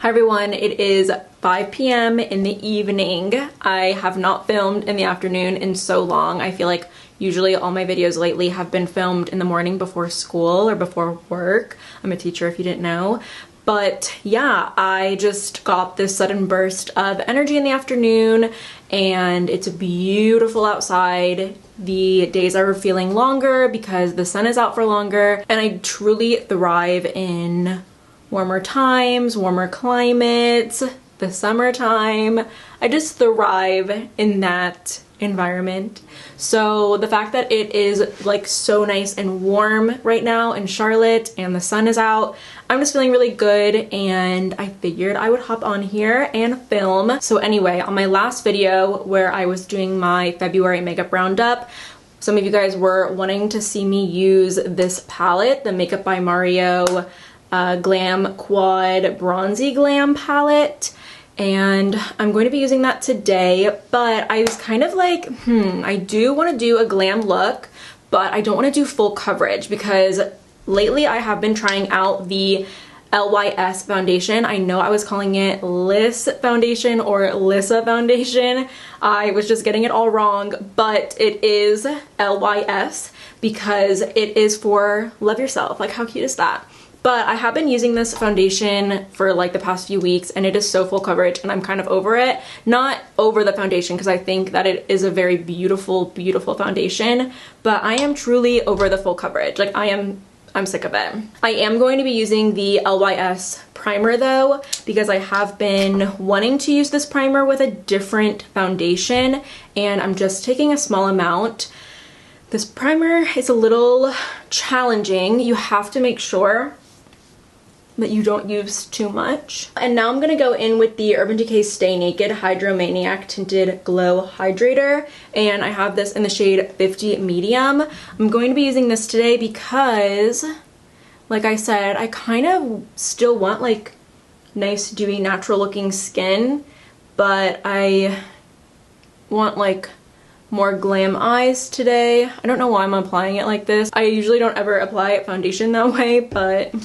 Hi everyone, it is 5 p.m. in the evening. I have not filmed in the afternoon in so long. I feel like usually all my videos lately have been filmed in the morning before school or before work. I'm a teacher if you didn't know. But yeah, I just got this sudden burst of energy in the afternoon and it's beautiful outside. The days are feeling longer because the sun is out for longer, and I truly thrive in warmer times, warmer climates, the summertime. I just thrive in that environment. So the fact that it is like so nice and warm right now in Charlotte and the sun is out, I'm just feeling really good, and I figured I would hop on here and film. So anyway, on my last video where I was doing my February makeup roundup, some of you guys were wanting to see me use this palette, the Makeup by Mario Glam Quad Bronzy Glam palette, and I'm going to be using that today. But I was kind of like, I do want to do a glam look, but I don't want to do full coverage because lately I have been trying out the LYS foundation. I know I was calling it Liss foundation or Lissa foundation. I was just getting it all wrong, but it is LYS because it is for love yourself. Like, how cute is that? But I have been using this foundation for like the past few weeks and it is so full coverage and I'm kind of over it. Not over the foundation because I think that it is a very beautiful, beautiful foundation, but I am truly over the full coverage. Like I'm sick of it. I am going to be using the LYS primer though, because I have been wanting to use this primer with a different foundation and I'm just taking a small amount. This primer is a little challenging. You have to make sure that you don't use too much. And now I'm gonna go in with the Urban Decay Stay Naked Maniac Tinted Glow Hydrator, and I have this in the shade 50 Medium. I'm going to be using this today because, like I said, I kind of still want like nice, dewy, natural looking skin, but I want like more glam eyes today. I don't know why I'm applying it like this. I usually don't ever apply foundation that way, but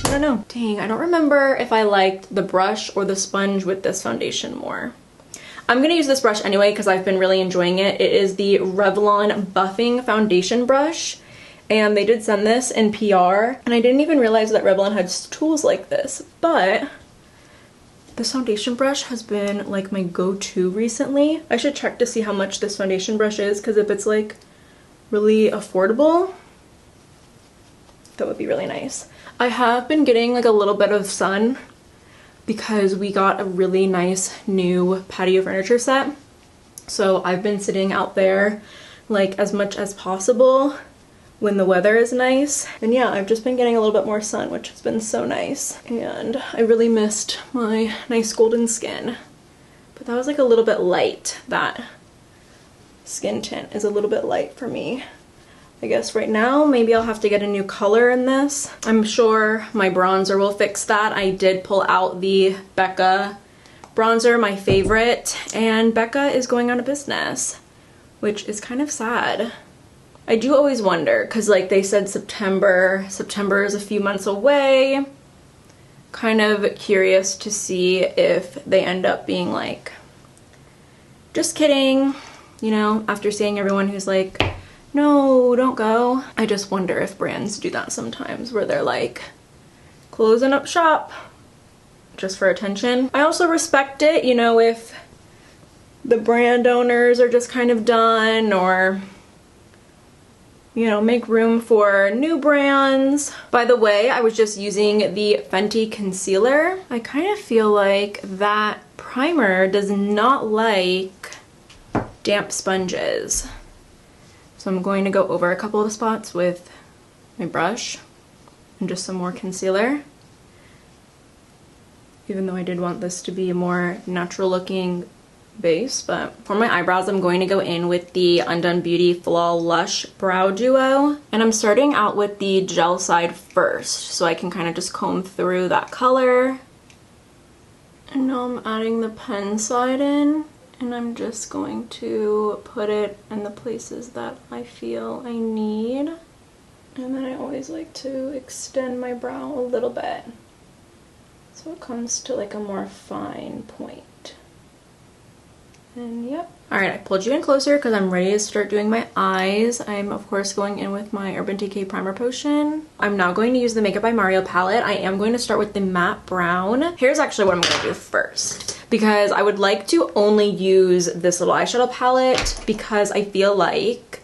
I don't know. Dang, I don't remember if I liked the brush or the sponge with this foundation more. I'm gonna use this brush anyway because I've been really enjoying it. It is the Revlon Buffing Foundation Brush, and they did send this in PR, and I didn't even realize that Revlon had tools like this, but this foundation brush has been like my go-to recently. I should check to see how much this foundation brush is, because if it's like really affordable, that would be really nice. I have been getting like a little bit of sun because we got a really nice new patio furniture set. So I've been sitting out there like as much as possible when the weather is nice. And yeah, I've just been getting a little bit more sun, which has been so nice. And I really missed my nice golden skin. But that was like a little bit light. That skin tint is a little bit light for me. I guess right now, maybe I'll have to get a new color in this. I'm sure my bronzer will fix that. I did pull out the Becca bronzer, my favorite, and Becca is going out of business, which is kind of sad. I do always wonder, because like they said September is a few months away. Kind of curious to see if they end up being like, just kidding, you know, after seeing everyone who's like, no, don't go. I just wonder if brands do that sometimes, where they're like closing up shop just for attention. I also respect it, you know, if the brand owners are just kind of done, or, you know, make room for new brands. By the way, I was just using the Fenty concealer. I kind of feel like that primer does not like damp sponges. So I'm going to go over a couple of spots with my brush and just some more concealer. Even though I did want this to be a more natural looking base, but for my eyebrows I'm going to go in with the Undone Beauty Flawlush Brow Duo. And I'm starting out with the gel side first, so I can kind of just comb through that color. And now I'm adding the pen side in. And I'm just going to put it in the places that I feel I need. And then I always like to extend my brow a little bit. So it comes to like a more fine point. And yep. Alright, I pulled you in closer because I'm ready to start doing my eyes. I'm of course going in with my Urban Decay Primer Potion. I'm now going to use the Makeup by Mario palette. I am going to start with the matte brown. Here's actually what I'm going to do first, because I would like to only use this little eyeshadow palette because I feel like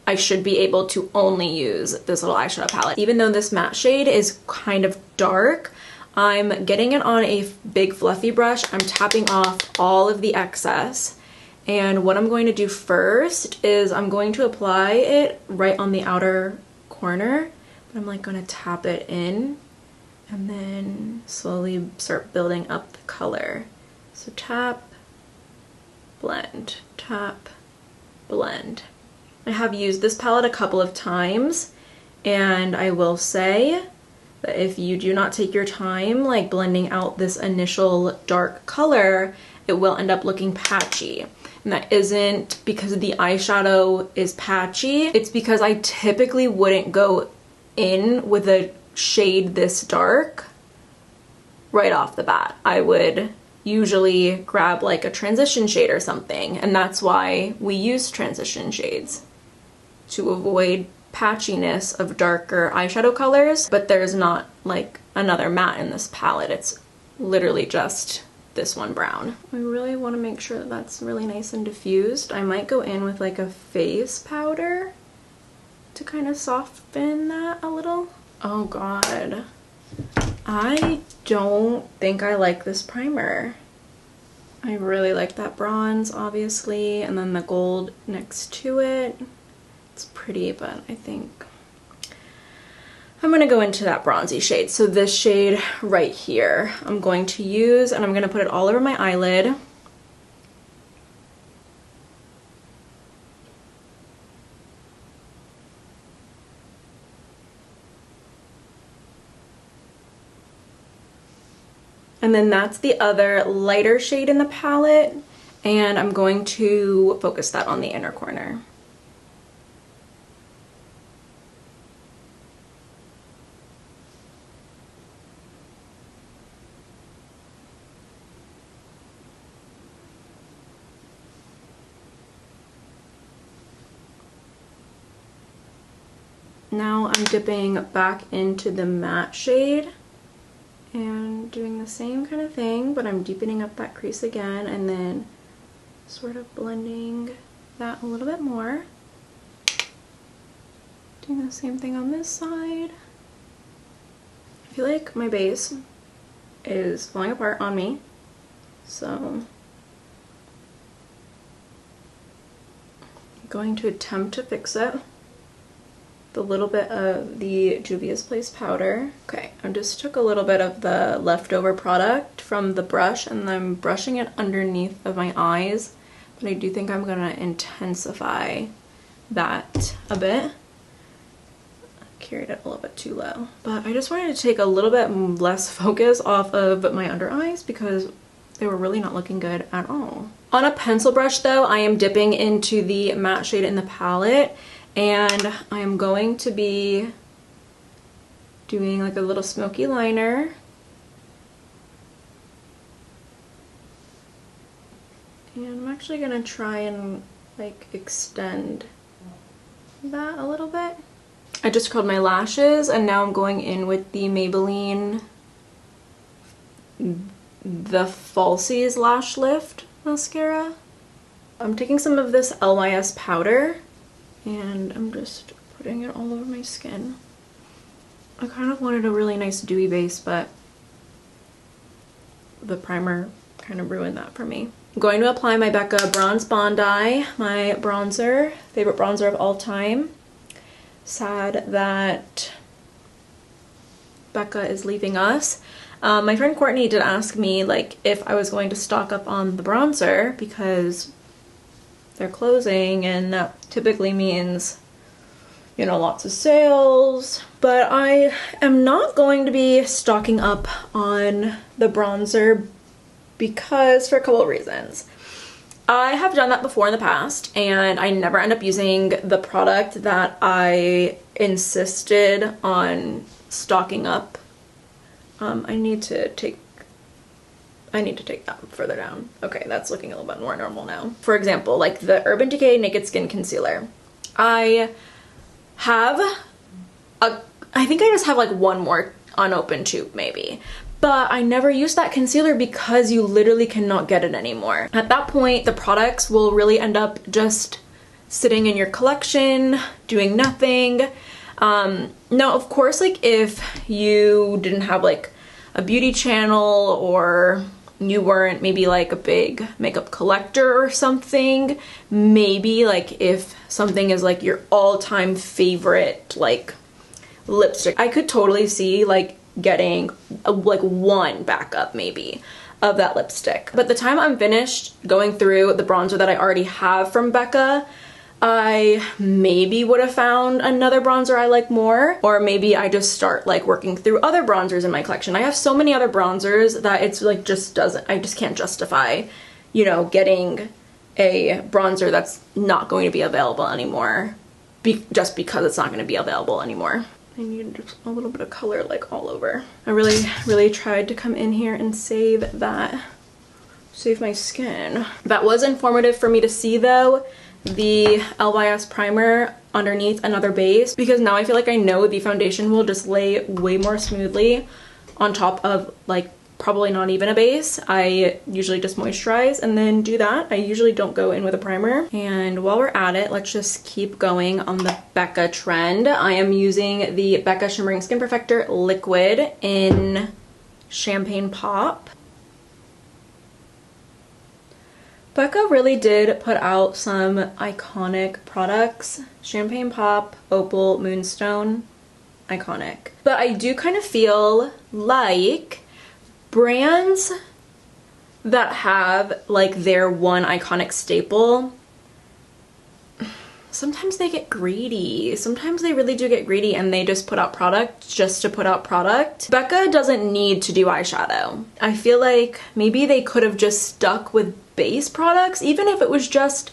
I should be able to only use this little eyeshadow palette. Even though this matte shade is kind of dark, I'm getting it on a big fluffy brush. I'm tapping off all of the excess. And what I'm going to do first is I'm going to apply it right on the outer corner. I'm like going to tap it in and then slowly start building up the color. So tap, blend, tap, blend. I have used this palette a couple of times, and I will say that if you do not take your time like blending out this initial dark color, it will end up looking patchy. And that isn't because the eyeshadow is patchy, it's because I typically wouldn't go in with a shade this dark right off the bat. I would usually grab like a transition shade or something, and that's why we use transition shades, to avoid patchiness of darker eyeshadow colors. But there's not like another matte in this palette, it's literally just this one brown. I really want to make sure that that's really nice and diffused. I might go in with like a face powder to kind of soften that a little. Oh god, I don't think I like this primer. I really like that bronze, obviously, and then the gold next to it. It's pretty, but I think I'm going to go into that bronzy shade. So this shade right here, I'm going to use, and I'm going to put it all over my eyelid. And then that's the other lighter shade in the palette, and I'm going to focus that on the inner corner. Now I'm dipping back into the matte shade and doing the same kind of thing, but I'm deepening up that crease again and then sort of blending that a little bit more. Doing the same thing on this side. I feel like my base is falling apart on me, so I'm going to attempt to fix it. The little bit of the Juvia's Place powder. Okay, I just took a little bit of the leftover product from the brush and I'm brushing it underneath of my eyes, but I do think I'm gonna intensify that a bit. I carried it a little bit too low, but I just wanted to take a little bit less focus off of my under eyes because they were really not looking good at all. On a pencil brush though, I am dipping into the matte shade in the palette, and I am going to be doing like a little smoky liner. And I'm actually gonna try and like extend that a little bit. I just curled my lashes and now I'm going in with the Maybelline the Falsies Lash Lift mascara. I'm taking some of this LYS powder and I'm just putting it all over my skin. I kind of wanted a really nice dewy base, but the primer kind of ruined that for me. I'm going to apply my Becca Bronze Bondi, my bronzer, favorite bronzer of all time. Sad that Becca is leaving us. My friend Courtney did ask me like if I was going to stock up on the bronzer because they're closing, and that typically means, you know, lots of sales. But I am not going to be stocking up on the bronzer because for a couple of reasons. I have done that before in the past and I never end up using the product that I insisted on stocking up. I need to take I need to take that further down. Okay, that's looking a little bit more normal now. For example, like the Urban Decay Naked Skin Concealer. I think I just have like one more unopened tube maybe. But I never used that concealer because you literally cannot get it anymore. At that point, the products will really end up just sitting in your collection, doing nothing. Now, of course, like if you didn't have like a beauty channel or you weren't maybe like a big makeup collector or something, maybe like if something is like your all-time favorite like lipstick, I could totally see like getting like one backup maybe of that lipstick. But the time I'm finished going through the bronzer that I already have from Becca, I maybe would have found another bronzer I like more, or maybe I just start like working through other bronzers in my collection. I have so many other bronzers that it's like I just can't justify, you know, getting a bronzer that's not going to be available anymore just because it's not going to be available anymore. I need just a little bit of color like all over. I really tried to come in here and save my skin. That was informative for me to see though, the LYS primer underneath another base, because now I feel like I know the foundation will just lay way more smoothly on top of like probably not even a base. I usually just moisturize and then do that. I usually don't go in with a primer. And while we're at it, let's just keep going on the Becca trend. I am using the Becca Shimmering Skin Perfector Liquid in Champagne Pop. Becca really did put out some iconic products. Champagne Pop, Opal, Moonstone, iconic. But I do kind of feel like brands that have like their one iconic staple, sometimes they get greedy. Sometimes they really do get greedy and they just put out product just to put out product. Becca doesn't need to do eyeshadow. I feel like maybe they could have just stuck with base products, even if it was just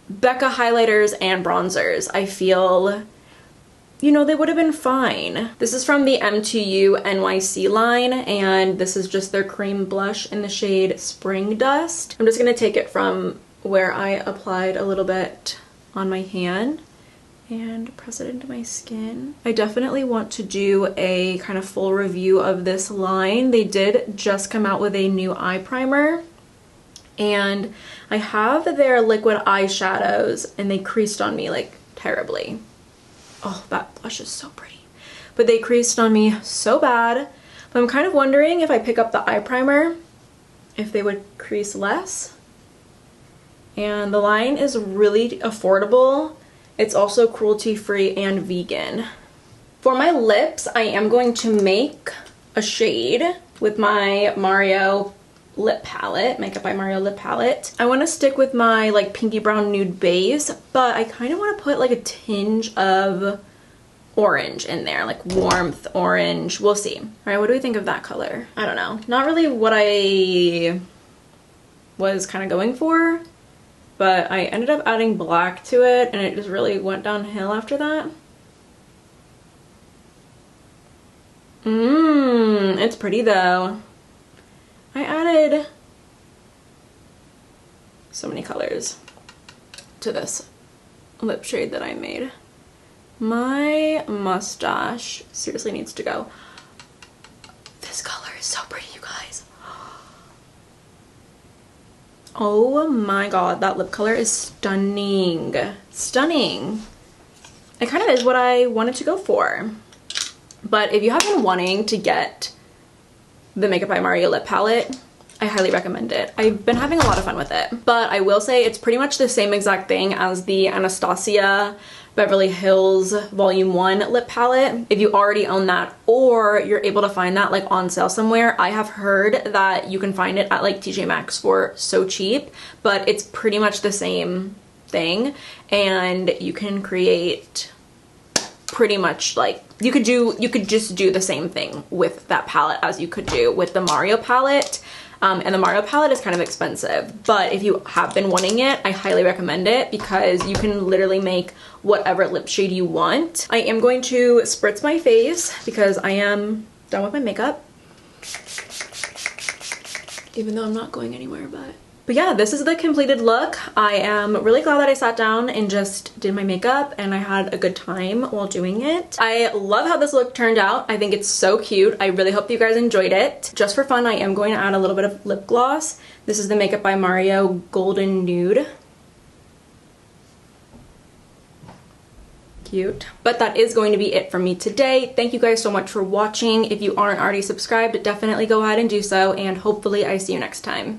Becca highlighters and bronzers. I feel, you know, they would have been fine. This is from the M2U NYC line, and this is just their cream blush in the shade Spring Dust. I'm just gonna take it from where I applied a little bit on my hand and press it into my skin. I definitely want to do a kind of full review of this line. They did just come out with a new eye primer, and I have their liquid eyeshadows and they creased on me like terribly. Oh, that blush is so pretty. But they creased on me so bad. But I'm kind of wondering if I pick up the eye primer, if they would crease less. And the line is really affordable. It's also cruelty-free and vegan. For my lips, I am going to make a shade with my Mario lip palette, Makeup by Mario lip palette. I want to stick with my like pinky brown nude base, but I kind of want to put like a tinge of orange in there, like warmth orange. We'll see. All right, what do we think of that color? I don't know. Not really what I was kind of going for, but I ended up adding black to it and it just really went downhill after that. It's pretty though. I added so many colors to this lip shade that I made. My mustache seriously needs to go. This color is so pretty, you guys. Oh my god, that lip color is stunning. Stunning. It kind of is what I wanted to go for. But if you have been wanting to get the Makeup by Mario lip palette, I highly recommend it. I've been having a lot of fun with it. But I will say it's pretty much the same exact thing as the Anastasia Beverly Hills Volume 1 lip palette. If you already own that or you're able to find that like on sale somewhere, I have heard that you can find it at like TJ Maxx for so cheap, but it's pretty much the same thing and you can create pretty much like you could just do the same thing with that palette as you could do with the Mario palette. And the Mario palette is kind of expensive, but if you have been wanting it, I highly recommend it because you can literally make whatever lip shade you want. I am going to spritz my face because I am done with my makeup. even though I'm not going anywhere, but yeah, this is the completed look. I am really glad that I sat down and just did my makeup and I had a good time while doing it. I love how this look turned out. I think it's so cute. I really hope you guys enjoyed it. Just for fun, I am going to add a little bit of lip gloss. This is the Makeup by Mario Golden Nude. Cute. But that is going to be it from me today. Thank you guys so much for watching. If you aren't already subscribed, definitely go ahead and do so, and hopefully I see you next time.